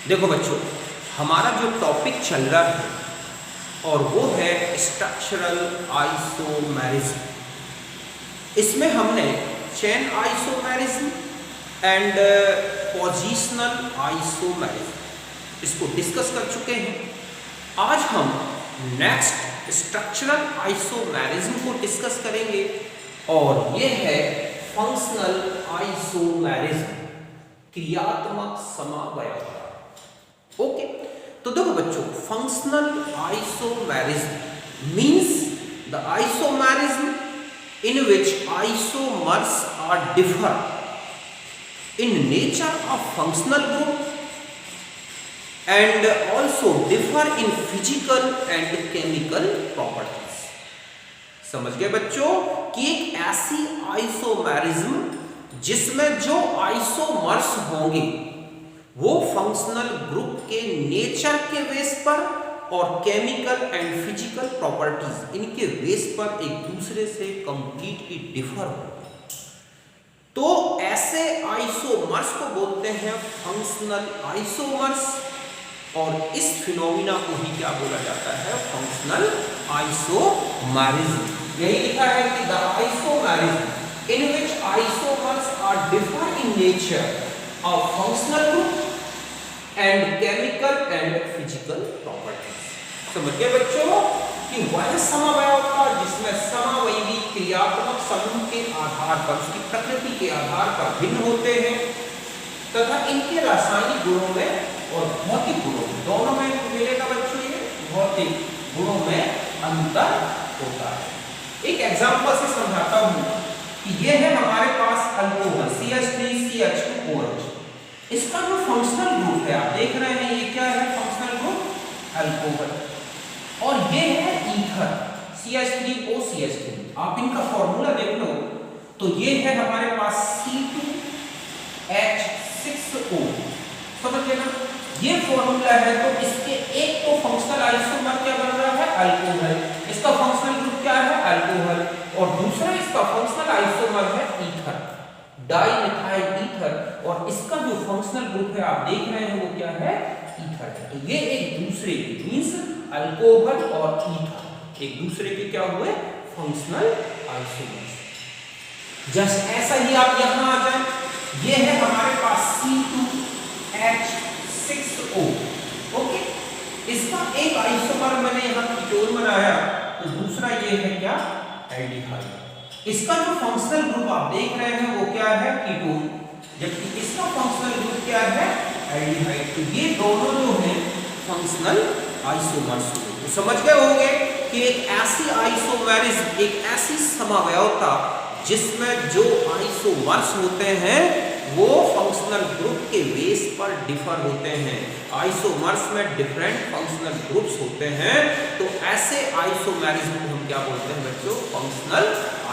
देखो बच्चों, हमारा जो टॉपिक चल रहा है और वो है स्ट्रक्चरल आइसोमेरिज्म। इसमें हमने chain isomerism and positional isomerism इसको डिस्कस कर चुके हैं। आज हम नेक्स्ट स्ट्रक्चरल आइसोमेरिज्म को डिस्कस करेंगे और ये है फंक्शनल आइसोमेरिज्म, क्रियात्मक समवयवता। ओके, तो देखो बच्चों, functional isomerism means the isomerism in which isomers are differ in nature of functional group and also differ in physical and chemical properties। समझ गए बच्चों कि एक ऐसी आइसोमेरिज्म जिसमें जो आइसोमर्स होंगे वो फंक्शनल ग्रुप के नेचर के बेस पर और केमिकल एंड फिजिकल प्रॉपर्टीज इनके बेस पर एक दूसरे से कंप्लीटली डिफर होंगे। तो ऐसे आइसोमर्स को बोलते हैं फंक्शनल आइसोमर्स और इस फिनोमिना को ही क्या बोला जाता है? Functional isomerism. यही लिखा है कि the isomerism in which isomers are differ in nature of functional group and chemical and physical properties. समझ गए बच्चों कि वह समवयवता जिसमें समवयवी क्रियात्मक समूह के आधार पर, उसकी प्रकृति के आधार पर भिन्न होते हैं तथा इनके रासायनिक गुणों में और भौतिक गुणों में, दोनों में मिलेगा बच्चों, ये भौतिक गुणों में अंतर होता है। एक एग्जांपल से समझाता हूं कि ये है हमारे पास अल्कोहल CH3CH2OH। इसका जो फंक्शनल ग्रुप है आप देख रहे हैं, ये क्या है? Functional group alcohol. और ये है ईथर CH3OCH3। आप इनका फॉर्मूला देख लो तो ये है हमारे पास C2H6O। समझ गए ना? ये फॉर्मूला है तो इसके एक तो फंक्शनल आइसोमर क्या बन रहा है? अल्कोहल। इसका फंक्शनल ग्रुप क्या है? अल्कोहल। और दूसरा इसका फंक्शनल आइसोमर है ईथर, डाइमिथाइल ईथर। और इसका जो फंक्शनल ग्रुप है आप देख रहे हैं वो क्या है? ईथर है। तो ये एक दूसरे के मींस अल्कोहल और ईथर एक दूसरे के क्या हुए? Functional isomers. जस्ट ऐसा ही आप यहां आ जाए, ये है हमारे पास C2H6O। ओके, इसका एक आइसोमर मैंने यहां कीटोन बनाया तो दूसरा ये है क्या? एल्डिहाइड। इसका जो फंक्शनल ग्रुप आप देख रहे हैं वो क्या है? कीटोन, जबकि इसका फंक्शनल ग्रुप क्या है? एल्डिहाइड। तो ये दोनों जो हैं फंक्शनल आइसोमर्स। तो समझ गए होंगे कि एक ऐसी आइसोमेरिज्म, एक ऐसी समवयवता जिसमें जो आइसोमर्स होते हैं वो फंक्शनल ग्रुप के बेस पर डिफर होते हैं। आइसोमर्स में डिफरेंट फंक्शनल ग्रुप्स होते हैं, तो ऐसे आइसोमेरिज्म को हम क्या बोलते हैं बच्चों? Functional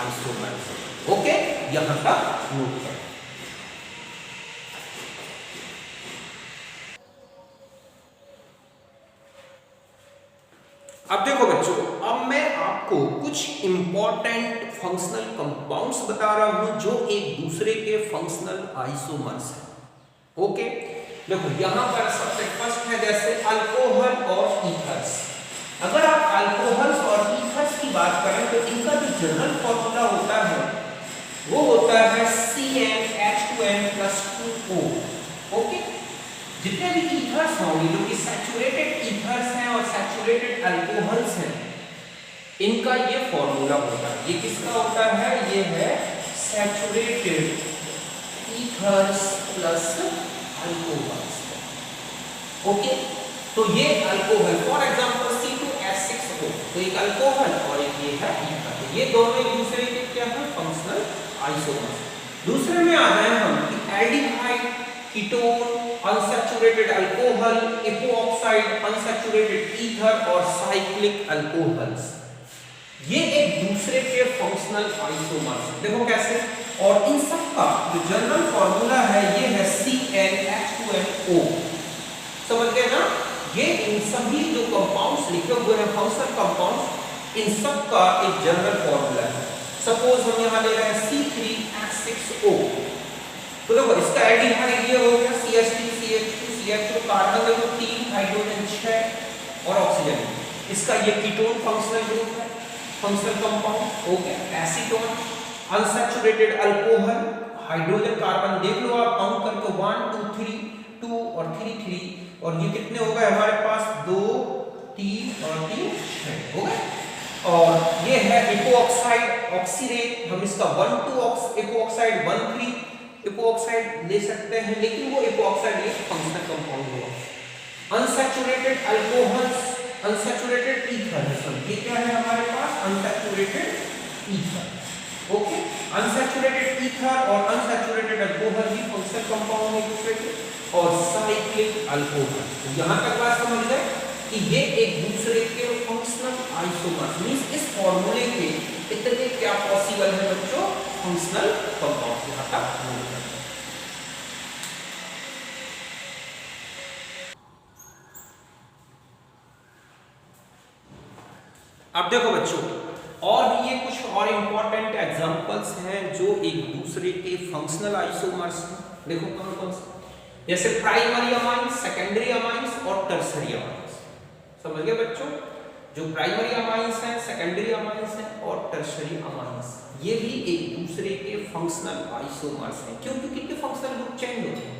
isomerism. ओके, यहां तक नोट करें। अब देखो बच्चों, अब मैं आपको कुछ इंपॉर्टेंट फंक्शनल कंपाउंड्स बता रहा हूं जो एक दूसरे के फंक्शनल आइसोमर्स हैं। ओके, देखो यहां पर सबसे फर्स्ट है जैसे अल्कोहल और ईथर्स। अगर आप अल्कोहल्स और ईथर्स की बात करें तो इनका जो जनरल फॉर्मूला होता है वो होता है CnH2n+2O। ओके, जितने भी ईथर्स होंगे जो कि सैचुरेटेड ईथर्स हैं और सैचुरेटेड अल्कोहल्स हैं, इनका ये फॉर्मूला होता है। ये किसका होता है? ये है saturated ethers plus alcohols. Okay, तो ये अल्कोहल फॉर एग्जांपल C2H6O, तो एक अल्कोहल और एक ये है ईथर। तो ये दोनों एक दूसरे के क्या है? Functional isomers. दूसरे में आ गए हम कि aldehyde, ketone, unsaturated alcohol, epoxide, unsaturated ether और साइक्लिक अल्कोहल्स, ये एक दूसरे के फंक्शनल आइसोमर्स। देखो कैसे, और इन सब का जो जनरल फॉर्मूला है ये है CnH2nO। समझ गए ना? ये इन सभी जो कंपाउंड्स लिखे हुए हैं फंक्शनल कंपाउंड्स, इन सब का एक जनरल फॉर्मूला है। सपोज हम यहां ले रहे हैं C3H6O, तो देखो इसका एल्डिहाइड ये हो गया CH3 CH2 कार्बन देखो 3, हाइड्रोजन 6 और ऑक्सीजन। इसका ये कीटोन फंक्शनल ग्रुप है, functional compound. Okay, acetone unsaturated alcohol, hydrogen carbon देख लो आप काउंट करके 1 2 3 2 और 3 3 और ये कितने हो गए हमारे पास 2 3 और 3 6 हो गए। और ये है इपोऑक्साइड ऑक्सीडेट, हम इसका 1 2 इपोऑक्साइड 1 3 इपोऑक्साइड ले सकते हैं, लेकिन वो इपोऑक्साइड एक फंक्शनल कंपाउंड होगा। अनसैचुरेटेड अल्कोहल्स, अनसैचुरेटेड ईथर, ये क्या है हमारे पास unsaturated ether. Okay, unsaturated ether और अनसैचुरेटेड अल्कोहल भी फंक्शनल कंपाउंड है दूसरे के। और साइक्लिक अल्कोहल, तो यहां तक बात समझ गए कि ये एक दूसरे के फंक्शनल आइसोमर्स, मींस इस फार्मूले के इतने क्या पॉसिबल है बच्चों फंक्शनल कंपाउंड। यहां तक अब देखो बच्चों, और भी ये कुछ और इंपॉर्टेंट एग्जांपल्स हैं जो एक दूसरे के फंक्शनल आइसोमर्स हैं। देखो कौन कौन से, जैसे प्राइमरी अमाइंस, सेकेंडरी अमाइंस और टर्सरी अमाइंस। समझ गए बच्चों, जो प्राइमरी अमाइंस हैं, सेकेंडरी अमाइंस हैं और टर्सरी अमाइंस, ये भी एक दूसरे के फंक्शनल आइसोमर्स हैं। क्यों? क्योंकि इनके फंक्शनल ग्रुप चेंज होते हैं।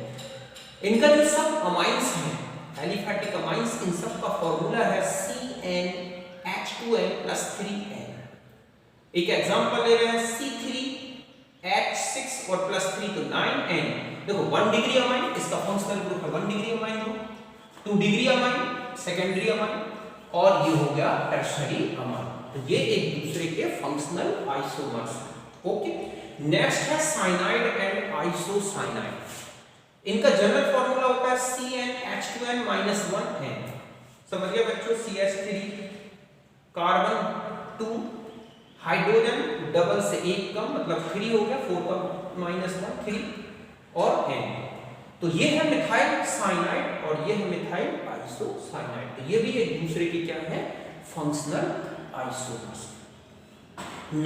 इनका जो सब अमाइंस हैं, एलिफैटिक अमाइंस, इन सब का फार्मूला है CnH2n + 3n। एक एग्जांपल ले रहे हैं C3H6 और +3 तो 9n। देखो 1 डिग्री अमाइन, इसका फंक्शनल ग्रुप है 1 डिग्री अमाइन हो, 2 डिग्री अमाइन सेकेंडरी अमाइन, और ये हो गया टर्सरी अमाइन। तो ये एक दूसरे के फंक्शनल आइसोमर्स हैं। ओके, नेक्स्ट है साइनाइड एंड आइसोसाइनाइड। इनका जनरल फार्मूला होता है CnH2n - 1n। समझ गए बच्चों, CH3 कार्बन 2 हाइड्रोजन डबल से एक कम, मतलब 3 हो गया, 4 का -1 3 और n। तो ये है मिथाइल साइनाइड और ये है मिथाइल आइसोसाइनाइड। तो ये भी एक दूसरे के क्या है functional isomers.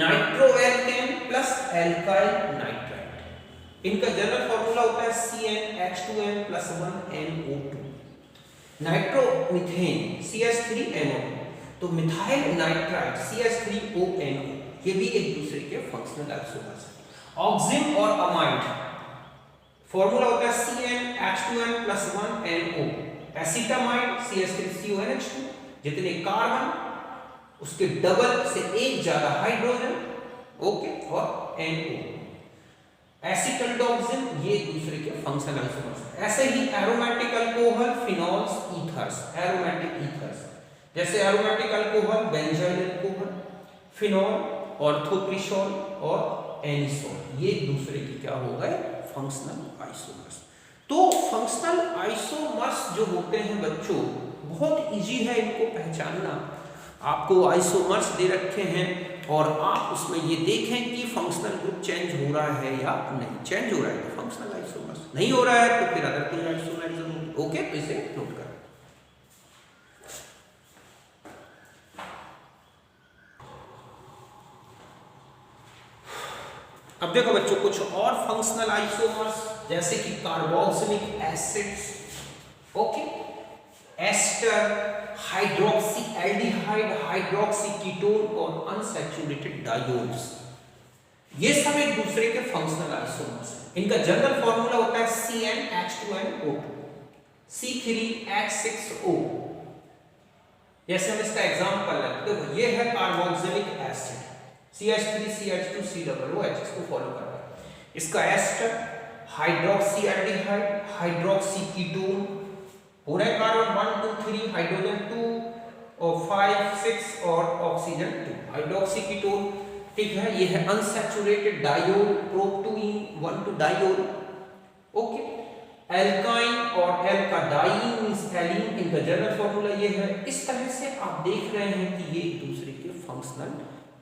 Nitroalkane plus alkyl nitride, इनका जनरल फार्मूला होता है CnH2n + 1NO2। नाइट्रोमीथेन CH3NO2, तो मिथाइल नाइट्राइड CH3ONO, ये भी एक दूसरे के फंक्शनल आइसोमर्स हैं। ऑक्सिन और अमाइड, फार्मूला होता है CnH2n + 1NO। एसिटामाइड CH3CONH2, जितने कार्बन उसके डबल से एक ज्यादा हाइड्रोजन, ओके, और NO। एसिटल्डोक्सिन, ये दूसरे के फंक्शनल आइसोमर्स। ऐसे ही aromatic alcohol, phenols, ethers, aromatic ethers, जैसे aromatic alcohol benzyl alcohol, phenol, orthocresol और एनिसोल, ये दूसरे के क्या हो गए फंक्शनल आइसोमर्स। तो फंक्शनल आइसोमर्स जो होते हैं बच्चों, बहुत इजी है इनको पहचानना। आपको आइसोमर्स दे रखे हैं और आप उसमें ये देखें कि फंक्शनल ग्रुप चेंज हो रहा है या नहीं। चेंज हो रहा है तो फंक्शनल आइसोमर्स, नहीं हो रहा है तो फिर अदर कोई आइसोमरिज्म होगी। ओके, तो इसे नोट करें। अब देखो बच्चों, कुछ और फंक्शनल आइसोमर्स जैसे कि carboxylic acids, okay, ester, hydroxy aldehyde, hydroxy ketone और अनसैचुरेटेड डायोल्स, ये सब एक दूसरे के फंक्शनल आइसोमर्स हैं। इनका जनरल फार्मूला होता है CnH2nO2, C3H6O। जैसे हम इसका एग्जांपल है, देखो ये है कार्बोक्सिलिक एसिड CH3CH2COOH, इसको फॉलो कर रहा है। इसका ester, hydroxy aldehyde, hydroxy ketone, पूरे कार्बन 1 2 3, हाइड्रोजन 2 और 5 6 और ऑक्सीजन 2, हाइड्रोक्सी कीटोन, ठीक है। ये है unsaturated diol, prop two yne 1 diol, okay. Alkyne और एल्काडाइन मींस एलीन, इनका जनरल फार्मूला ये है। इस तरह से आप देख रहे हैं कि ये एक दूसरे के फंक्शनल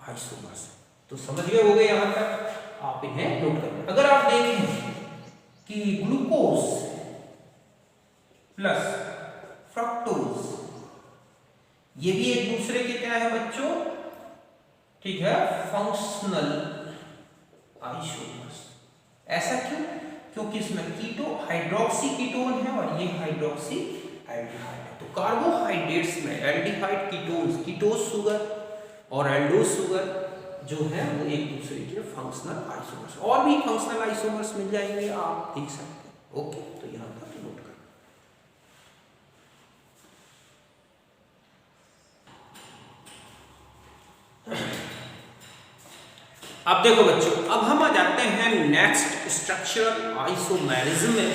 आइसोमर्स। तो समझ गए हो गए यहां तक, आप इन्हें नोट करें। अगर आप देखें कि ग्लूकोज प्लस फ्रक्टोज, ये भी एक दूसरे के क्या है बच्चों, ठीक है, फंक्शनल आइसोमर्स। ऐसा क्यों? क्योंकि इसमें कीटो हाइड्रोक्सी कीटोन है और ये हाइड्रोक्सी एल्डिहाइड है। तो कार्बोहाइड्रेट्स में एल्डिहाइड कीटोन्स, कीटोस शुगर और एल्डोस शुगर जो है वो एक दूसरे के फंक्शनल आइसोमर्स, और भी फंक्शनल आइसोमर्स मिल जाएंगे, आप देख सकते हैं। ओके, तो यहां पर नोट कर। अब देखो बच्चों, अब हम आ जाते हैं नेक्स्ट स्ट्रक्चरल आइसोमेरिज्म में,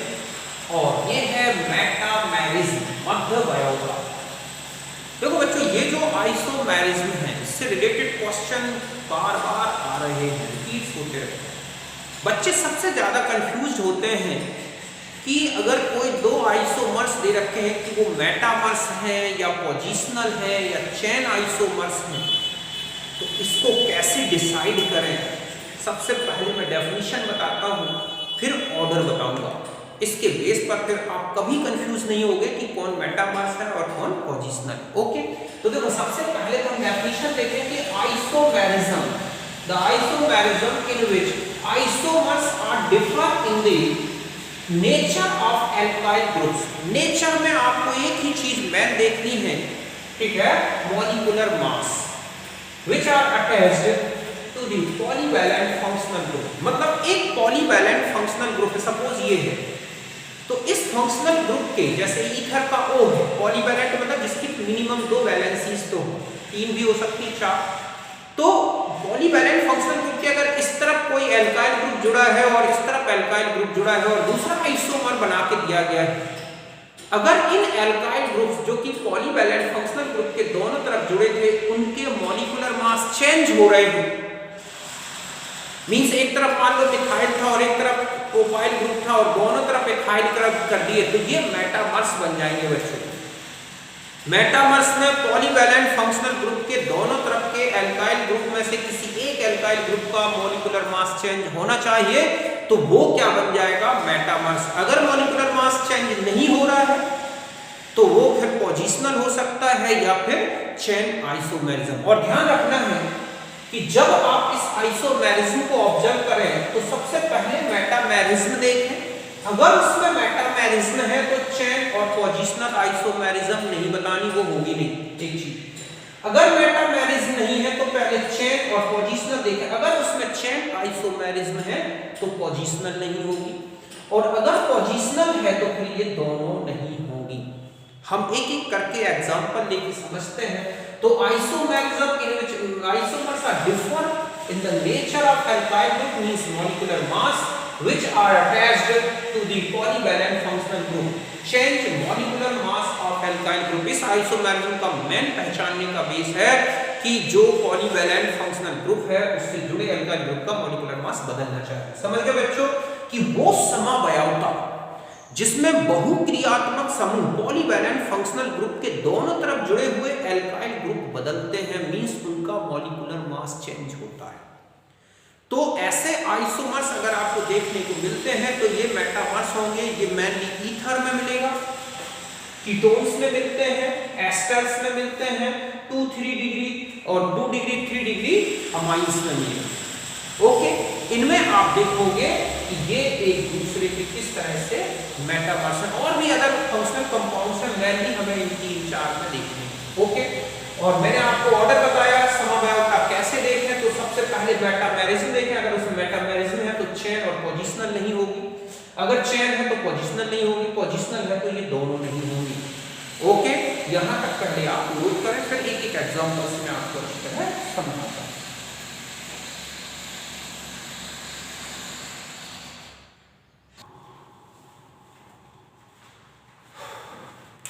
और ये है मेटामेरिज्म, मध्यवयवता। देखो बच्चों, ये जो आइसोमेरिज्म है इससे रिलेटेड क्वेश्चन बार बार आ रहे हैं, रिपीट होते रहते हैं। बच्चे सबसे ज्यादा कंफ्यूज होते हैं कि अगर कोई दो आइसोमर्स दे रखे हैं कि वो मेटामर्स है या पोजिशनल है या चेन आइसोमर्स है, तो इसको कैसे डिसाइड करें। सबसे पहले मैं डेफिनेशन बताता हूँ, फिर ऑर्डर बताऊंगा। इसके बेस पर फिर आप कभी कंफ्यूज नहीं होगे कि कौन मेटामर्स है और कौन पोजिशनल। ओके, तो देखो सबसे पहले तो हम डेफिनेशन देखें कि isomerism, the isomerism in which isomers are differ in the nature of alkyl groups. Nature में आपको एक ही चीज मैन देखनी है, ठीक है, molecular mass which are attached to the polyvalent functional group। मतलब एक polyvalent functional group, सपोज ये है, तो इस functional group के जैसे ईथर का O है, polyvalent मतलब जिसकी मिनिमम 2 वैलेंसीज तो 3 भी हो सकती है, 4। तो polyvalent functional group के अगर इस तरफ कोई एल्काइल ग्रुप जुड़ा है और इस तरफ एल्काइल ग्रुप जुड़ा है और दूसरा आइसोमर बना के दिया गया है, अगर इन एल्काइल ग्रुप्स जो कि पॉलीवैलेंट फंक्शनल ग्रुप के दोनों तरफ जुड़े थे, उनके मॉलिक्यूलर मास चेंज हो रहे हैं, मींस एक तरफ मान लो मिथाइल था और एक तरफ प्रोपाइल ग्रुप था और दोनों तरफ इथाइल कर दिए, तो ये मेटामर्स बन जाएंगे बच्चों। मेटामर्स में पॉलीवैलेंट फंक्शनल ग्रुप के दोनों तरफ के एल्काइल ग्रुप में से किसी एक एल्काइल ग्रुप का मॉलिक्यूलर मास चेंज होना चाहिए, तो वो क्या बन जाएगा, मेटामर्स। अगर मॉलिक्यूलर मास चेंज नहीं हो रहा है तो वो फिर पोजिशनल हो सकता है या फिर चेन आइसोमेरिज्म। और ध्यान रखना है कि जब आप इस आइसोमेरिज्म को ऑब्जर्व करें तो सबसे पहले मेटामेरिज्म देखें। अगर उसमें मेटामेरिज्म है तो चेन और पोजिशनल आइसोमेरिज्म नहीं बतानी, वो होगी नहीं एक चीज। अगर मेटामेरिज्म नहीं है तो पहले चेन और पोजिशनल देखें, अगर उसमें चेन आइसोमेरिज्म है तो पोजिशनल नहीं होगी, और अगर पोजिशनल है तो फिर ये दोनों नहीं होगी। हम एक एक करके एग्जांपल लेके समझते हैं। तो isomerism in which isomers are differ in the nature of alkyl group means molecular mass which are attached to the polyvalent functional group change molecular mass of alkyl group। इस आइसोमेरिज्म का main पहचानने का base है कि जो polyvalent functional group है उससे जुड़े एल्काइल ग्रुप का मॉलिक्यूलर मास बदलना चाहिए। समझ गए बच्चों कि वो समवयवता जिसमें बहुक्रियात्मक समूह पॉलीवैलेंट फंक्शनल ग्रुप के दोनों तरफ जुड़े हुए एल्काइल ग्रुप बदलते हैं, मींस उनका मॉलिक्यूलर मास चेंज होता है। तो ऐसे आइसोमर्स अगर आपको देखने को मिलते हैं तो ये मेटामर्स होंगे। ये मेनली ईथर में मिलेगा, कीटोन्स में मिलते हैं, एस्टर्स में मिलते हैं, 2-3 डिग्री और 2 डिग्री 3 डिग्री अमाइंस में मिलेगा। ओके, इनमें आप देखोगे कि ये एक दूसरे के किस तरह से मेटामर्स हैं। और भी अदर फंक्शनल कंपाउंड्स हैं, मेनली हमें इन 3-4 में देखने हैं। ओके, और मैंने आपको ऑर्डर बताया समवयवता कैसे देखें। तो सबसे पहले मेटामेरिज्म देखें, अगर उसमें मेटामेरिज्म है तो चेन और पोजिशनल नहीं होगी, अगर चेन है तो पोजिशनल नहीं होगी, पोजिशनल है तो ये दोनों नहीं होंगी। ओके, यहां तक पहले आप नोट करें, फिर एक एक एग्जांपल से मैं आपको अच्छी तरह समझाता हूं।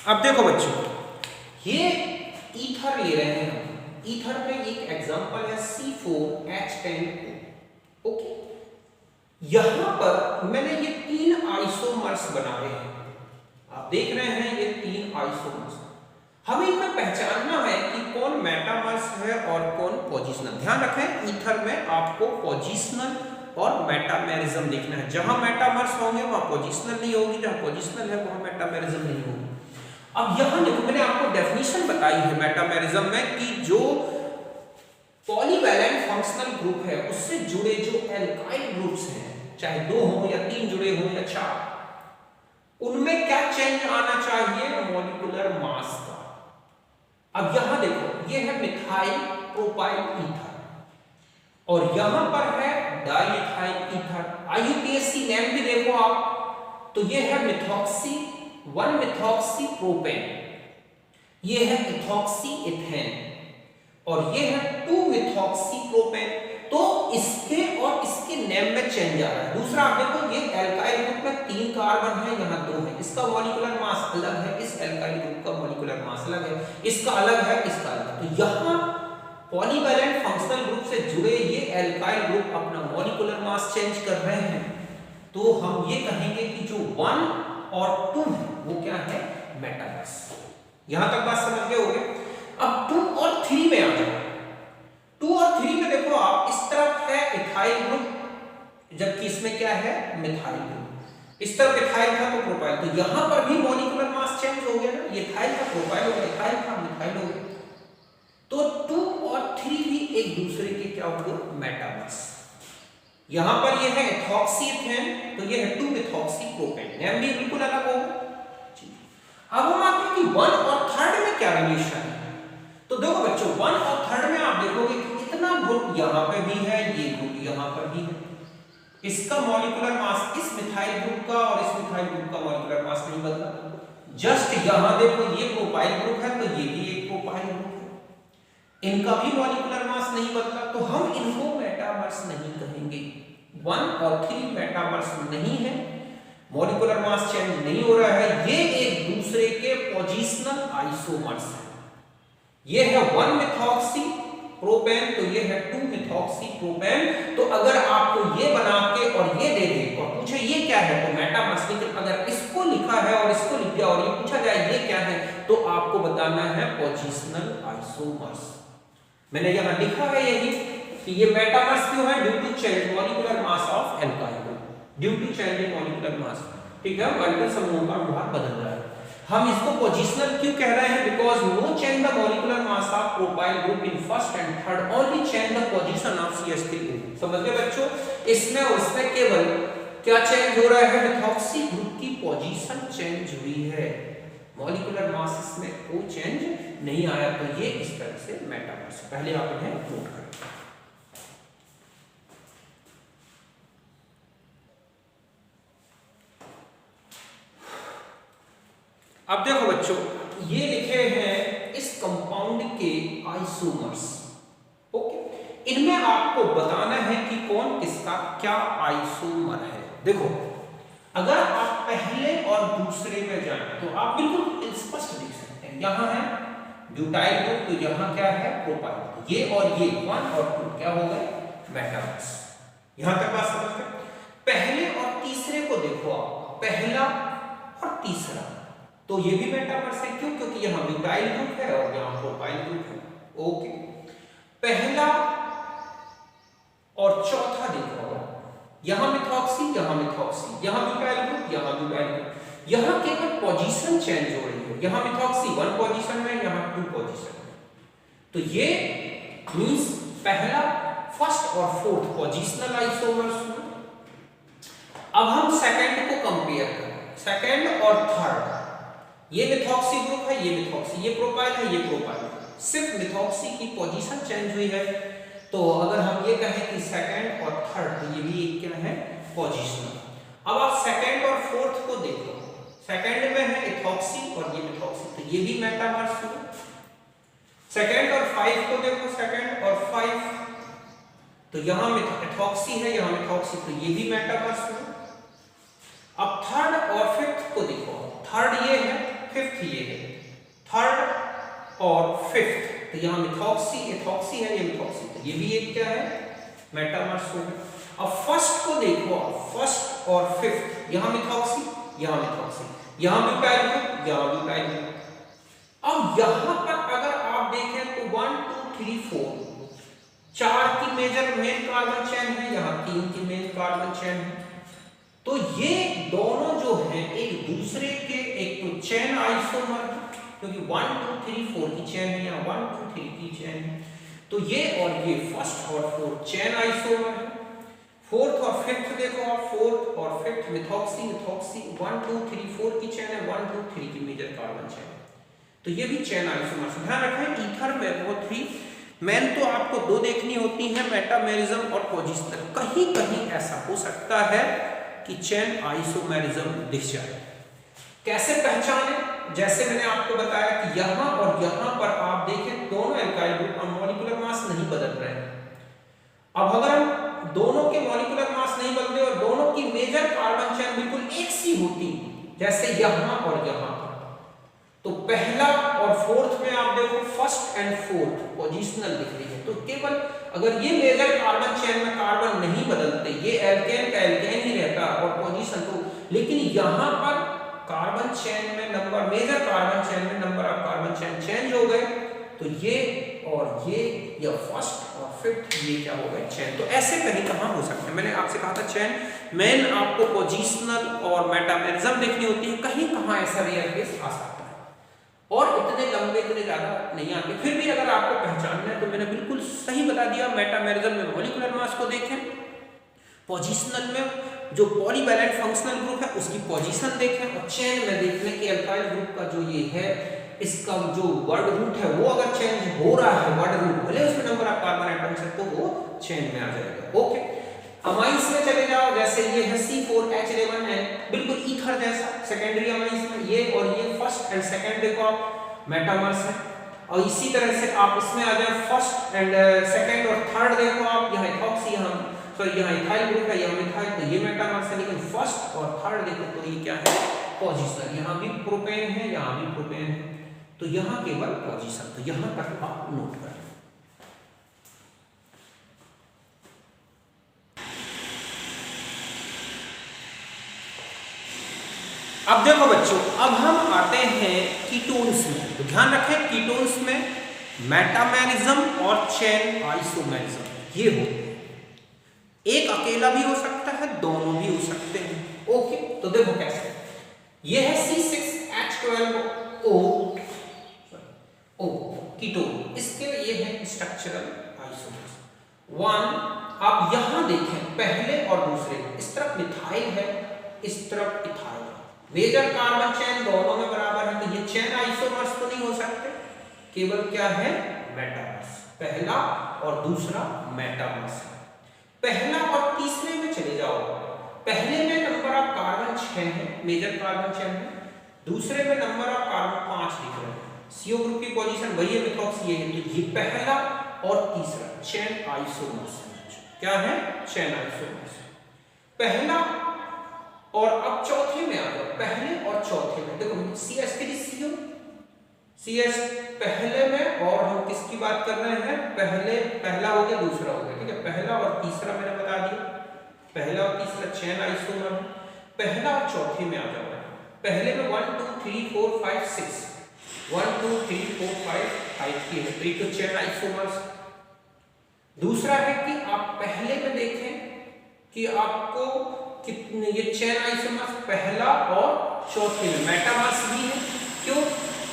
अब देखो बच्चों, ये ईथर ले रहे हैं हम। ईथर में एक एग्जांपल है C4H10O। ओके, यहां पर मैंने ये 3 आइसोमर्स बनाए हैं, आप देख रहे हैं ये 3 आइसोमर्स। हमें इनमें पहचानना है कि कौन मेटामर्स है और कौन पोजिशनल। ध्यान रखें, ईथर में आपको पोजिशनल और मेटामेरिज्म देखना है। जहां मेटामर्स होंगे वहां पोजिशनल नहीं होगी, जहां पोजिशनल है वहां मेटामेरिज्म नहीं होगी। अब यहां देखो, मैंने आपको डेफिनेशन बताई है मेटामेरिज्म में कि जो पॉलीवैलेंट फंक्शनल ग्रुप है उससे जुड़े जो एल्काइल ग्रुप्स हैं चाहे 2 हो या 3 जुड़े हो या 4, उनमें क्या चेंज आना चाहिए? मॉलिक्यूलर मास का। अब यहां देखो, ये है मिथाइल प्रोपाइल ईथर और यहां पर है डाइइथाइल ईथर। IUPAC नेम भी देखो आप, तो ये है मिथॉक्सी 1 मिथॉक्सी प्रोपेन, ये है इथॉक्सी इथेन और ये है 2 मिथॉक्सी प्रोपेन। तो इसके और इसके नेम में चेंज आ रहा है। दूसरा आप देखो, ये एल्काइल ग्रुप में 3 कार्बन है, यहाँ 2 है, इसका मॉलिक्यूलर मास अलग है, इस एल्काइल ग्रुप का मॉलिक्यूलर मास अलग है, इसका अलग है, इसका अलग है। तो यहाँ पॉलीवैलेंट फंक्शनल ग्रुप से जुड़े ये एल्काइल ग्रुप अपना मॉलिक्यूलर मास चेंज कर रहे हैं। तो हम ये कहेंगे कि जो 1 और 2 है वो क्या है? मेटामास। यहां तक बात समझ गए होंगे। अब 2 और 3 में आ जाओ। 2 और 3 में देखो आप, इस तरफ है इथाइल ग्रुप, जबकि इसमें क्या है? Methyl group. इस तरफ इथाइल था तो प्रोपाइल, तो यहां पर भी मॉलिक्यूलर मास चेंज हो गया ना, ये इथाइल का प्रोपाइल हो गया, इथाइल का मिथाइल हो गया। तो 2 और 3 भी एक दूसरे के क्या हो गए? मेटामास। यहां पर ये है इथॉक्सी इथेन, तो ये है 2 मिथॉक्सी प्रोपेन, नेम भी बिल्कुल अलग होगा। अब हम आते हैं कि 1 और 3 में क्या रिलेशन है। तो देखो बच्चों, 1 और 3 में आप देखोगे कि इतना ग्रुप यहां पे भी है, ये ग्रुप यहां पर भी है। इसका मॉलिक्यूलर मास इस मिथाइल ग्रुप का और इस मिथाइल ग्रुप का मॉलिक्यूलर मास नहीं बदला। जस्ट यहां देखो, ये प्रोपाइल ग्रुप है तो ये भी एक प्रोपाइल ग्रुप है, इनका भी मॉलिक्यूलर मास नहीं बदला, तो हम इनको मेटामर्स नहीं कहेंगे। 1 और 3 मेटामर्स नहीं है, मॉलिक्यूलर मास चेंज नहीं हो रहा है, ये एक दूसरे के पोजिशनल आइसोमर्स हैं। ये है 1 मिथॉक्सी प्रोपेन, तो ये है 2 मिथॉक्सी प्रोपेन। तो अगर आपको ये बना के और ये दे दे और पूछे ये क्या है, तो मेटामर्स। लेकिन अगर इसको लिखा है और इसको लिख दिया और ये पूछा जाए ये क्या है, तो आपको बताना है पोजिशनल आइसोमर्स। मैंने यहां लिखा है यही कि ये मेटामर्स क्यों है? Due to change molecular mass of alkyl group, due to change in molecular mass. ठीक है, मॉलिक्यूलर समूहों का अनुपात बदल रहा है। हम इसको पोजिशनल क्यों कह रहे हैं? Because no change the molecular mass of propyl group in first and third, only change the position of CH3। समझ गए बच्चों? इसमें और इसमें केवल क्या चेंज हो रहा है? मिथॉक्सी ग्रुप की पोजीशन चेंज हुई है, मॉलिक्यूलर मास में कोई चेंज नहीं आया। तो ये इस तरह से मेटामर्स, पहले आप इन्हें नोट करें। अब देखो बच्चों, ये लिखे हैं इस कंपाउंड के आइसोमर्स। ओके, इनमें आपको बताना है कि कौन किसका क्या आइसोमर है। देखो, अगर आप पहले और दूसरे में जाएं तो आप बिल्कुल स्पष्ट देख सकते हैं। यहां है ब्यूटाइल ग्रुप, तो यहां क्या है? प्रोपाइल। ये और ये 1 और 2 क्या हो गए? मेटामर्स। यहां तक बात समझ गए? पहले और तीसरे को देखो आप, पहला और तीसरा, तो ये भी मेटामर्स है। क्यों? क्योंकि यहां ब्यूटाइल ग्रुप है और यहां प्रोपाइल ग्रुप है। ओके, पहला और चौथा देखो, यहां मिथॉक्सी, यहां मिथॉक्सी, यहां ब्यूटाइल ग्रुप, यहां ब्यूटाइल ग्रुप, यहां केवल पोजीशन चेंज हो रही है। यहां मिथॉक्सी 1 पोजीशन में, यहां 2 पोजीशन में। तो ये मींस पहला, फर्स्ट और फोर्थ पोजीशनल आइसोमर्स हुए। अब हम सेकंड को कंपेयर करें, सेकंड और थर्ड। ये मिथॉक्सी ग्रुप है, ये मिथॉक्सी, ये प्रोपाइल है, ये प्रोपाइल है, सिर्फ मिथॉक्सी की पोजीशन चेंज हुई है। तो अगर हम ये कहें कि सेकंड और थर्ड, तो ये भी एक क्या है? पोजीशनल। अब आप सेकंड और फोर्थ को देखो, सेकंड में है इथॉक्सी और ये मिथॉक्सी, तो ये भी मेटामर्स हुए। सेकंड और 5 को देखो, सेकंड और 5, तो यहां इथॉक्सी है, यहां मिथॉक्सी, तो ये भी मेटामर्स हुए। अब थर्ड और फिफ्थ को देखो, थर्ड ये है, फिफ्थ ये है, थर्ड और फिफ्थ, तो यहां मिथॉक्सी इथॉक्सी है, ये मिथॉक्सी, तो ये भी एक क्या है? मेटामर्स हो गया। अब फर्स्ट को देखो, फर्स्ट और फिफ्थ, यहां मिथॉक्सी, यहां मिथॉक्सी, यहां ब्यूटाइल ग्रुप, यहां ब्यूटाइल ग्रुप। अब यहां पर अगर आप देखें तो 1 2 3 4 4 की मेन कार्बन चेन है, यहां 3 की मेन कार्बन चेन है। तो ये दोनों जो हैं एक दूसरे के, एक तो चेन आइसोमर, क्योंकि 1 2 3 4 की चेन है, यहाँ 1 2 3 की चेन है, तो ये और ये फर्स्ट और फोर्थ चेन आइसोमर है। फोर्थ और फिफ्थ देखो आप, फोर्थ और फिफ्थ मिथॉक्सी मिथॉक्सी 1 2 3 4 की चेन है, 1 2 3 की मेजर कार्बन चेन। तो ये भी चेन आइसोमर्स। ध्यान रखें ईथर में वो 3 मेन तो आपको दो देखनी होती है, मेटामेरिज्म और पोजिशनल। कहीं कहीं ऐसा हो सकता है कि चेन आइसोमेरिज्म दिख जाए। कैसे पहचाने? जैसे मैंने आपको बताया कि यहां और यहां पर आप देखें दोनों एल्काइल ग्रुप का मॉलिक्यूलर मास नहीं बदल रहे हैं। अब अगर हम दोनों के मॉलिक्यूलर मास नहीं बदलते और दोनों की मेजर कार्बन चेन बिल्कुल एक सी होती, जैसे यहां और यहां पर, तो पहला और फोर्थ में आप देखो फर्स्ट एंड फोर्थ पोजिशनल दिख रही है। तो केवल अगर ये मेजर कार्बन चेन में कार्बन नहीं बदलते, ये एल्केन का एल्केन ही रहता और पोजीशन तो, लेकिन यहां पर कार्बन चेन में नंबर, मेजर कार्बन चेन में number of carbon chain change हो गए, तो ये और ये या फर्स्ट और फिफ्थ ये क्या हो गए चेन। तो ऐसे कहीं कहां हो सकते हैं। मैंने आपसे कहा था चेन मेन आपको पोजिशनल और मेटामेरिज्म देखनी होती है, कहीं कहां ऐसा रेयर केस आ सकता है और इतने लंबे इतने ज्यादा नहीं आते। फिर भी अगर आपको पहचानना है तो मैंने बिल्कुल सही बता दिया। मेटामेरिज्म में मॉलिक्यूलर मास को देखें, पोजिशनल में जो पॉलीवैलेंट फंक्शनल ग्रुप है उसकी पोजीशन देखें, और चेन में देख लें कि अल्काइल ग्रुप का जो ये है इसका जो वर्ड रूट है वो अगर चेंज हो रहा है, वर्ड रूट भले उसमें नंबर ऑफ कार्बन एटम्स है तो वो चेन में आ जाएगा। ओके, अमाइंस में चले जाओ, जैसे ये है C4H11N, बिल्कुल ईथर जैसा सेकेंडरी अमाइंस में, ये और ये फर्स्ट एंड सेकंड देखो आप मेटामर्स है। और इसी तरह से आप इसमें आ जाए फर्स्ट एंड सेकंड और थर्ड देखो आप, यहाँ इथॉक्सी, यहाँ सॉरी यहाँ इथाइल ग्रुप है, यहाँ मिथाइल, तो ये मेटामर्स है। लेकिन फर्स्ट और थर्ड देखो तो ये क्या है पोजिशनल, यहाँ भी प्रोपेन है, यहाँ भी प्रोपेन है, तो यहाँ केवल पोजीशन। तो यहाँ तक आप नोट करें। अब देखो बच्चों, अब हम आते हैं कीटोन्स में। तो ध्यान रखें कीटोन्स में मेटामेरिज्म और चेन आइसोमेरिज्म ये हो, एक अकेला भी हो सकता है, दोनों भी हो सकते हैं। ओके, तो देखो कैसे, ये है C6H12O कीटोन, इसके लिए है स्ट्रक्चरल आइसोमर्स। 1 आप यहां देखें पहले और दूसरे में, इस तरफ मिथाइल है, इस तरफ इथाइल है, मेजर कार्बन चेन दोनों में बराबर है, तो ये चेन आइसोमर्स तो नहीं हो सकते, केवल क्या है मेटामर्स, पहला और दूसरा मेटामर्स। पहला और तीसरे में चले जाओ, पहले में नंबर ऑफ कार्बन 6 है, मेजर कार्बन चेन है, दूसरे में नंबर ऑफ कार्बन 5 दिख रहे हैं, CO ग्रुप की पोजीशन वही है, मिथॉक्सी ये है, तो ये पहला और तीसरा चेन आइसोमर्स क्या है, चेन आइसोमर्स पहला। और अब चौथे में आ जाओ, पहले और चौथे में देखो CH3CO, CH पहले में, और हम किसकी बात कर रहे हैं, पहले पहला हो गया दूसरा हो गया, ठीक है, पहला और तीसरा मैंने बता दिया, पहला और तीसरा चेन आइसोमर, पहला और चौथे में आ जाओ। पहले में 1 2 3 4 5 6 1 2 3 4 5 की है, तो ये तो चेन आइसोमर्स। दूसरा है कि आप पहले में देखें कि आपको कितने ये चेन आइसोमर्स पहला और चौथे में मेटामर्स भी है, क्यों,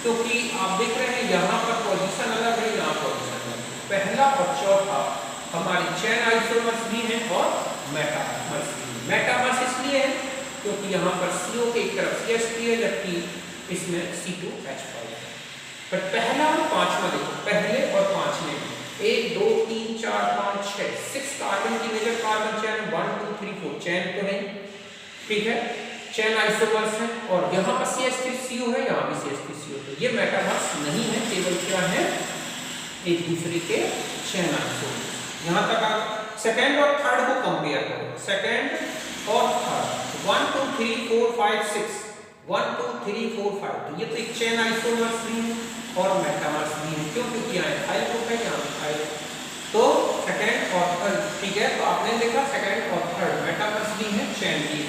क्योंकि आप देख रहे हैं यहाँ पर पोजीशन अलग है, यहाँ पोजीशन अलग है, पहला और चौथा हमारे चेन आइसोमर्स भी हैं और मेटामर्स भी हैं। मेटामर्स इसलिए है क्योंकि यहाँ पर CO के एक तरफ CH3 है, जबकि इसमें C2H5 है। पर पहला और पांचवा देखो, पहले और पांचवें 1 2 3 4 5 6 कार्बन की मेजर कार्बन चेन 1 2 3 4 चेन तो है, ठीक है, चेन आइसोमर्स है, और यहाँ पर CH3CO है, यहाँ भी CH3CO, तो ये मेटामर्स नहीं है, केवल क्या है एक दूसरे के चेन आइसोमर्स। यहाँ तक आप सेकंड और थर्ड को कंपेयर करो, सेकंड और थर्ड 1 2 3 4 5 6 1 2 3 4 5, तो ये तो एक चेन आइसोमर्स भी है और मेटामर्स भी है, क्यों, क्योंकि यहाँ इथाइल ग्रुप है, यहाँ इथाइल, तो सेकंड और थर्ड, ठीक है, तो आपने देखा सेकंड और थर्ड मेटामर्स भी है, चेन भी है।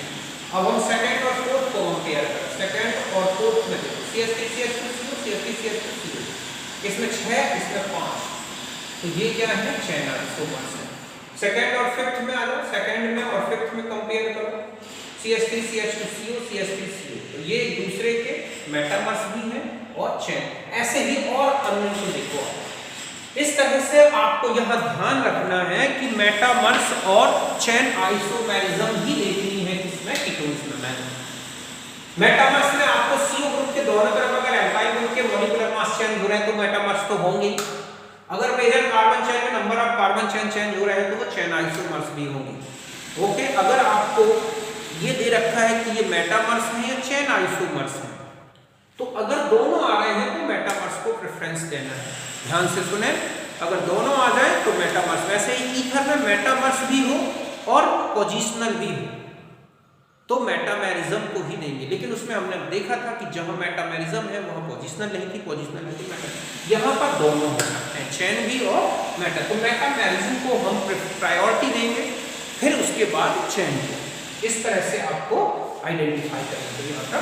अब हम सेकंड और फोर्थ को कंपेयर करें, सेकंड और फोर्थ में देखो CH3CH2CO CH3CH2CO, इसमें 6 इसमें 5, तो ये क्या है चेन आइसोमर्स है। सेकंड और फिफ्थ में आ जाओ, सेकंड में और फिफ्थ में कंपेयर करो CH3CH2CO CH3CO, तो ये एक दूसरे के मेटामर्स भी हैं और चेन। ऐसे ही और अन्य को देखो, इस तरह से आपको यहाँ ध्यान रखना है कि मेटामर्स और चेन आइसोमेरिज्म ही देखनी है किसमें, कीटोन्स में। मेटामर्स में आपको CO ग्रुप के दोनों तरफ अगर एल्काइल ग्रुप के मॉलिक्यूलर मास चेंज हो रहे हैं तो मेटामर्स तो होंगे। अगर मेजर कार्बन चेन में number of carbon chain change हो रहे हैं तो वो चेन आइसोमर्स भी होंगे। ओके, अगर आपको ये दे रखा है कि ये मेटामर्स है या चेन आइसोमर्स है, तो अगर दोनों आ रहे हैं तो मेटामर्स को प्रेफरेंस देना है। ध्यान से सुने, अगर दोनों आ जाए तो मेटामर्स। वैसे ही ईथर में मेटामर्स भी हो और पोजिशनल भी हो तो मेटामेरिज्म को ही देंगे, लेकिन उसमें हमने देखा था कि जहां मेटामेरिज्म है वहां पोजिशनल नहीं थी, पोजिशनल है तो मेटा। यहाँ पर दोनों हो सकते हैं, चेन भी और मेटा। तो मेटामेरिज्म को हम प्रायोरिटी देंगे, फिर उसके बाद चेन को। इस तरह से आपको आइडेंटिफाई करना चाहिए। यहाँ पर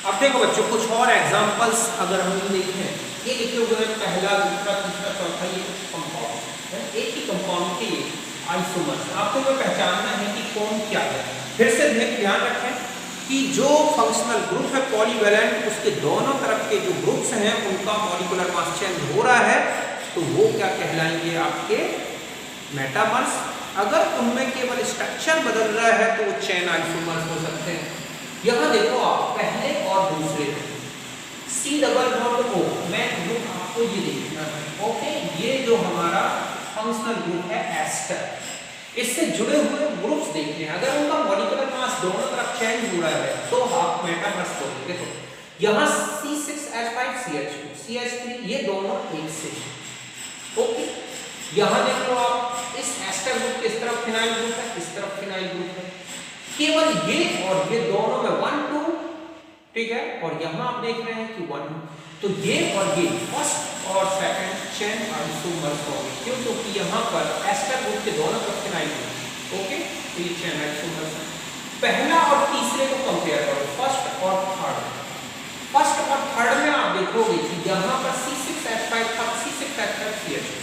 अब देखो बच्चों, कुछ और एग्जांपल्स अगर हम देखें, ये लिखे हुए हैं पहला, दूसरा, तीसरा, चौथा, ये कंपाउंड है, एक ही कंपाउंड के आइसोमर्स। आपको ये पहचानना है कि कौन क्या है। फिर से ध्यान रखें कि जो फंक्शनल ग्रुप है पॉलीवैलेंट, उसके दोनों तरफ के जो ग्रुप्स हैं उनका मॉलिक्यूलर मास चेंज हो रहा है तो वो क्या कहलाएंगे, आपके मेटामर्स। अगर उनमें केवल स्ट्रक्चर बदल रहा है तो वो चेन आइसोमर्स हो सकते हैं। यहाँ देखो आप, पहले और दूसरे C डबल बॉन्ड O, मैं ग्रुप आपको ये देखना है। ओके, ये जो हमारा फंक्शनल ग्रुप है एस्टर, इससे जुड़े हुए ग्रुप्स देखते हैं। अगर उनका मॉलिक्यूलर मास दोनों तरफ चेंज हो रहा है तो आप मेटामर्स को देखो। यहाँ C6H5CH2 CH3 ये दोनों एक से। ओके, यहाँ देखो आप, इस एस्टर ग्रुप के इस तरफ फिनाइल ग्रुप है, इस तरफ फिनाइल ग्रुप है। केवल ये और ये दोनों में 1 2, ठीक है, और यहां आप देख रहे हैं कि 1, तो ये और ये फर्स्ट और सेकंड चेन आइसोमर्स होंगे। क्यों? क्योंकि यहां पर एस्टर ग्रुप के दोनों तरफ फिनाइल ग्रुप। ओके, तो ये चेन आइसोमर्स है। पहला और तीसरे को कंपेयर करो, फर्स्ट और थर्ड। फर्स्ट और थर्ड में आप देखोगे कि यहां पर C6H5 था, C6H5CH2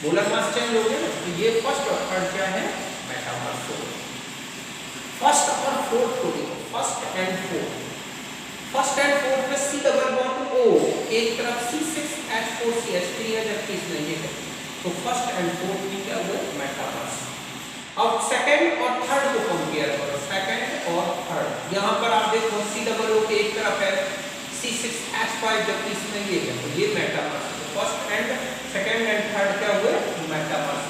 मोलर मास चेंज हो गया ना, तो ये फर्स्ट और थर्ड क्या है, मेटामर्स हो गए। फर्स्ट और फोर्थ को देखो, first and fourth. First and fourth में C डबल बॉन्ड O, एक तरफ C6H4CH3 है जबकि इसमें ये है, तो फर्स्ट एंड फोर्थ में क्या हुआ, मेटामर्स। अब सेकंड और थर्ड को कंपेयर करो, सेकंड और थर्ड। यहां पर आप देखो C डबल O के एक तरफ है C6H5 जबकि इसमें ये है, तो ये मेटामर्स। तो first and second and third क्या हुए, मेटामर्स।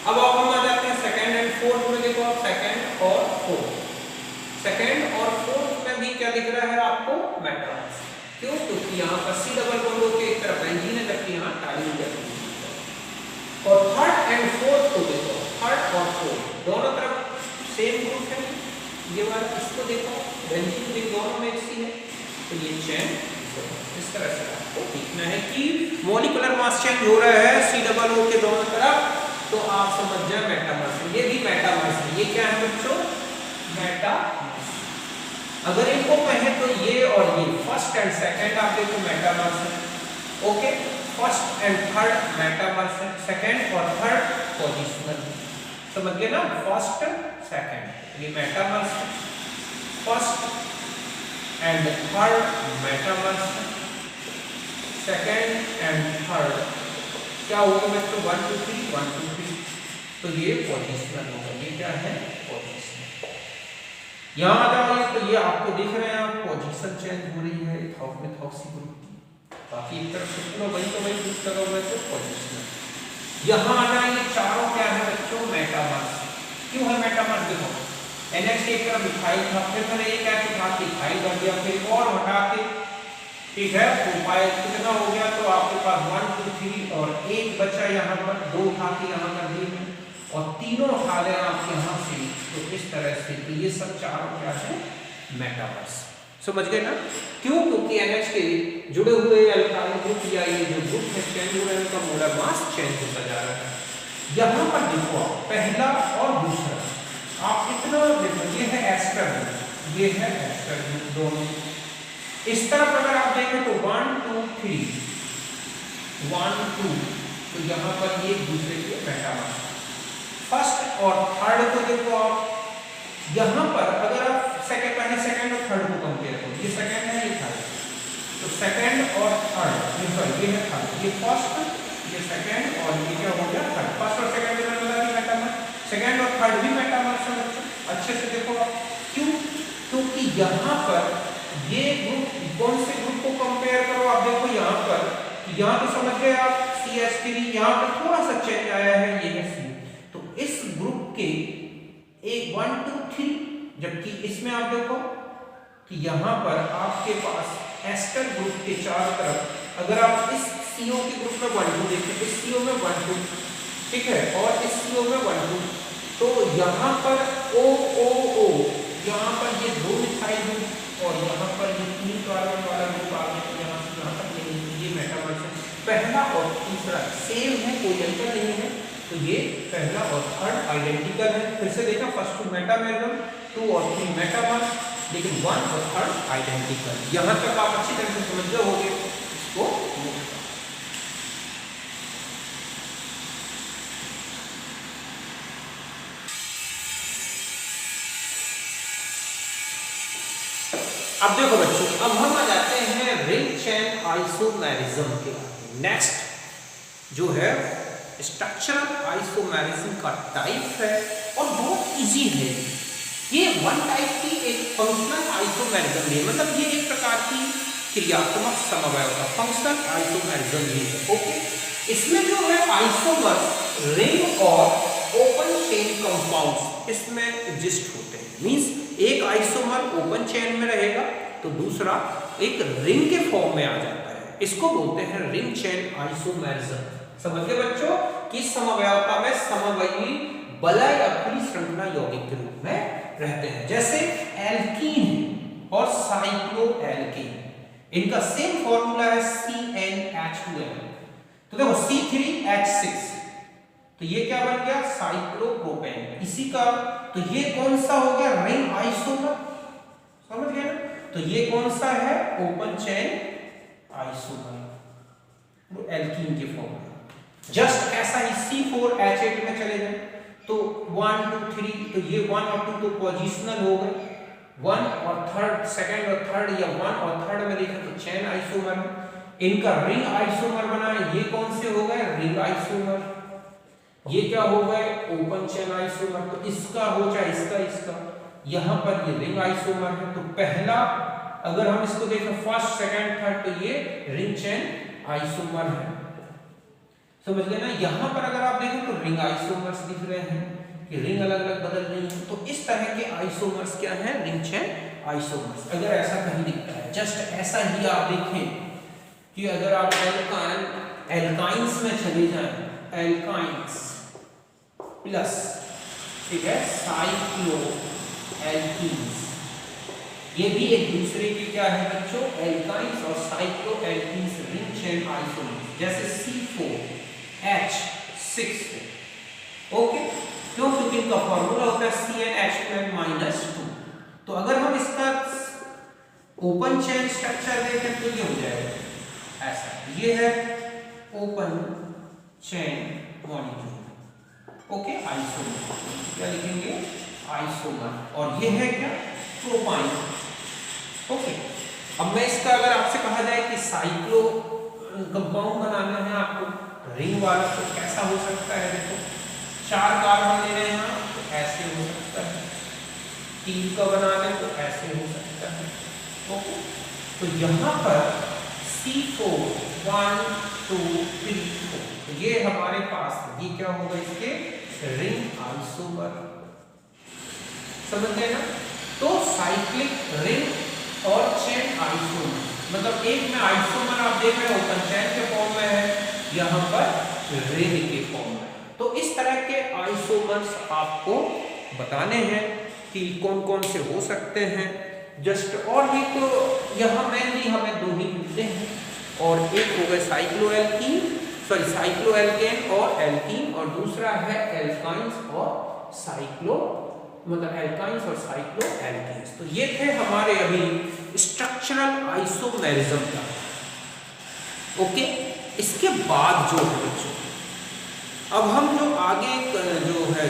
अब हम आ जाते हैं सेकंड एंड फोर्थ में। देखो आप, सेकंड और फोर्थ, सेकंड और फोर्थ में भी क्या दिख रहा है आपको, मेटामर्स। क्यों? क्योंकि यहाँ पर C डबल बॉन्ड के एक तरफ बेंजीन है जबकि यहाँ टाइलिन है। और थर्ड एंड फोर्थ को देखो, थर्ड और फोर्थ दोनों तरफ सेम ग्रुप है। ये वाला इसको देखो, बेंजीन भी दोनों में एक सी है, तो ये चेन। इस तरह से आपको देखना है कि मॉलिक्यूलर मास चेंज हो रहा है C डबल O के दोनों तरफ, तो आप समझ जाए मेटामर्स। ये भी मेटामर्स है। ये क्या है बच्चों, मेटामर्स। अगर इनको कहें तो ये और ये फर्स्ट एंड सेकंड आप देखो मेटामर्स है। Okay, first and third metamers है, सेकंड और थर्ड पोजिशनल। समझ गए ना, फर्स्ट सेकंड ये मेटामर्स है, फर्स्ट एंड थर्ड मेटामर्स है, सेकंड एंड थर्ड क्या होगा बच्चों, 1 2 3 1 2 3, तो ये पोजिशनल होगा। ये क्या है, पोजिशनल। यहाँ आ जाओ, तो ये आपको दिख रहे हैं, आप पोजीशन चेंज हो रही है मिथॉक्सी ग्रुप की। बाकी एक तरफ शिफ्ट हो गई तो वही ग्रुप लगा हुआ है, तो पोजीशन। यहाँ आ जाए, ये चारों क्या है बच्चों, मेटामर्स। क्यों है मेटामर्स? देखो NH एक तरफ इथाइल था, फिर मैंने एक ऐसे उठा के इथाइल कर दिया, फिर और हटा के, ठीक है, प्रोफाइल कितना हो गया, तो आपके पास 1 2 3 और एक बचा यहाँ पर, 2 उठा के यहाँ कर दिए और तीनों उठा लें आप यहाँ से, तो इस तरह से। तो ये सब चारों क्या है, मेटामर्स। समझ गए ना? क्यों? क्योंकि NH के जुड़े हुए अल्काइल ग्रुप या ये जो ग्रुप है चेंज हो रहा है, उनका मोलर मास चेंज होता जा रहा है। यहाँ पर देखो आप, पहला और दूसरा आप इतना देखो, ये है एस्टर ग्रुप, ये है एस्टर ग्रुप दोनों। इस तरफ अगर आप देखें तो 1 2 3 1 2, तो यहाँ पर ये दूसरे के मेटामर्स। फर्स्ट और थर्ड को देखो आप, यहाँ पर अगर आप पहले सेकंड और थर्ड को कंपेयर करो, ये सेकंड है ये थर्ड, तो सेकंड और थर्ड ये है थर्ड, ये फर्स्ट, ये सेकंड और ये क्या हो गया थर्ड। फर्स्ट और सेकंड में मतलब कि मेटामर, सेकंड और थर्ड भी मेटामर से बच्चों अच्छे से देखो आप। क्यों? क्योंकि यहाँ पर ये ग्रुप कौन से ग्रुप को कंपेयर करो, आप देखो यहाँ तो समझ गए आप CH3, यहाँ पर थोड़ा सा चेंज आया है, ये है C। तो इस ग्रुप के 1 2 3, जबकि इसमें आप देखो कि यहाँ पर आपके पास एस्टर ग्रुप के चारों तरफ अगर आप इस CO के ग्रुप में 1 2 देखें, इस CO में 1 2, ठीक है, और इस CO में 1 2, तो यहाँ पर OOO, यहाँ पर ये 2 मिथाइल ग्रुप और यहाँ पर ये 3 कार्बन वाला ग्रुप आ गया, यहाँ से यहाँ तक ये मेटामर्स है। पहला और तीसरा सेम है, कोई अंतर नहीं है, तो ये पहला और थर्ड आइडेंटिकल है। फिर से देखा, फर्स्ट 2 मेटामेरिज्म, 2 और 3 मेटामर्स, लेकिन 1 और थर्ड आइडेंटिकल। यहाँ तक आप अच्छी तरह से समझ गए होंगे इसको। अब देखो बच्चों, अब हम आ जाते हैं रिंग चेन आइसोमेरिज्म के। नेक्स्ट जो है स्ट्रक्चरल आइसोमेरिज्म का टाइप है और बहुत इजी है। ये वन टाइप की एक फंक्शनल आइसोमेरिज्म है, मतलब ये एक प्रकार की क्रियात्मक समवायता फंक्शनल आइसोमेरिज्म भी है। ओके, इसमें जो है आइसोमर्स रिंग और ओपन चेन कंपाउंड्स इसमें एग्जिस्ट होते हैं। मींस एक आइसोमर ओपन चेन में रहेगा तो दूसरा एक रिंग के फॉर्म में आ जाता है, इसको बोलते हैं रिंग चेन आइसोमेरिज्म। समझ गए बच्चों कि समवायता में समवयी बलय या खुली श्रृंखला यौगिक के रूप में रहते हैं। जैसे एल्कीन और साइक्लोएल्कीन, इनका सेम फॉर्मूला है CnH2n। तो देखो C3H6, तो ये क्या बन गया साइक्लोप्रोपेन, इसी का। तो ये कौन सा हो गया रिंग आइसोमर, समझ गए ना। तो ये कौन सा है ओपन चेन आइसोमर, वो एल्कीन के फॉर्म में। जस्ट ऐसा ही C4H8 में चले जाए तो 1 2 3, तो ये 1 और 2 तो पोजिशनल हो गए, 1 और थर्ड, सेकंड और थर्ड, या 1 और थर्ड में देखें तो चेन आइसोमर। इनका रिंग आइसोमर बना, ये कौन से हो गए रिंग आइसोमर, ये क्या हो गए ओपन चेन आइसोमर। तो इसका हो चाहे इसका, यहाँ पर ये रिंग आइसोमर है। तो पहला अगर हम इसको देखें फर्स्ट सेकंड थर्ड, तो ये रिंग चेन आइसोमर है, समझ गए ना। यहाँ पर अगर आप देखें तो रिंग आइसोमर्स दिख रहे हैं कि रिंग अलग अलग बदल रही है। तो इस तरह के आइसोमर्स क्या है रिंग चेन आइसोमर्स। अगर ऐसा कहीं दिखता है, जस्ट ऐसा ही आप देखें कि अगर आप एल्काइंस में चले जाएं, एल्काइंस प्लस, ठीक है, साइक्लो एल्कीन्स, ये भी एक दूसरे के क्या है बच्चों एल्काइंस और cyclo alkenes ring chain isomers. जैसे C4H6, ओके, क्यों? क्योंकि इनका फॉर्मूला होता है CnH2n-2। तो अगर हम इसका ओपन चेन स्ट्रक्चर देखें तो ये हो जाएगा ऐसा, ये है open chain molecule, okay, isomer, क्या लिखेंगे आइसोमर, और ये है क्या प्रोपाइन। ओके, अब मैं इसका अगर आपसे कहा जाए कि साइक्लो कंपाउंड बनाना है आपको रिंग वाला, तो कैसा हो सकता है? देखो 4 कार्बन ले रहे हैं तो ऐसे हो सकता है, 3 का बना लें तो ऐसे हो सकता है। ओके, तो यहाँ पर C4 1 2 3 4, तो ये हमारे पास ये क्या होगा इसके रिंग आइसोमर, समझ गए ना। तो साइक्लिक रिंग और चेन आइसोमर, मतलब एक में आइसोमर आप देख रहे हो ओपन चेन के फॉर्म में है, यहाँ पर रिंग के फॉर्म में। तो इस तरह के आइसोमर्स आपको बताने हैं कि कौन कौन से हो सकते हैं। जस्ट और भी तो यहाँ मेनली हमें 2 ही मिलते हैं, और एक हो गए साइक्लोएल्कीन, सॉरी साइक्लोएल्केन और एल्कीन, और दूसरा है एल्काइंस और साइक्लो, मतलब एल्काइंस और साइक्लोएल्कीन्स। तो ये थे हमारे अभी स्ट्रक्चरल आइसोमेरिज्म का। ओके, इसके बाद जो है बच्चों, अब हम जो आगे जो है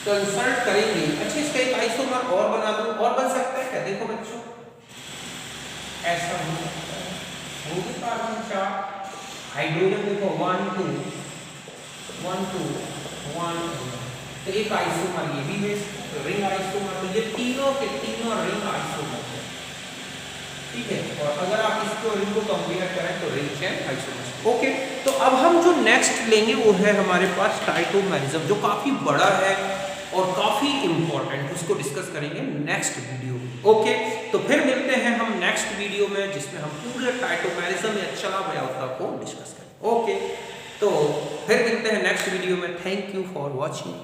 कंसल्ट करेंगे। अच्छा, इसका एक आइसोमर और बना दूं, और बन सकता है क्या? देखो बच्चों, ऐसा हो सकता है, होगी कार्बन 4 हाइड्रोजन, देखो 1 2 1 2 1 2, तो एक आइसोमर ये भी है, रिंग आइसोमर। तो ये तीनों के तीनों रिंग आइसोमर है, ठीक है। और अगर आप इसको रिंग को कंपेयर करें तो रिंग चेन आइसोमर। ओके, तो अब हम जो नेक्स्ट लेंगे वो है हमारे पास स्टाइटोमेरिज्म, जो काफी बड़ा है और काफी इंपॉर्टेंट, उसको डिस्कस करेंगे नेक्स्ट वीडियो में। ओके, तो फिर मिलते हैं हम नेक्स्ट वीडियो में, जिसमें हम पूरे स्टाइटोमेरिज्म या चला व्यवस्था को डिस्कस करेंगे। ओके, तो फिर मिलते हैं नेक्स्ट वीडियो में। Thank you for watching.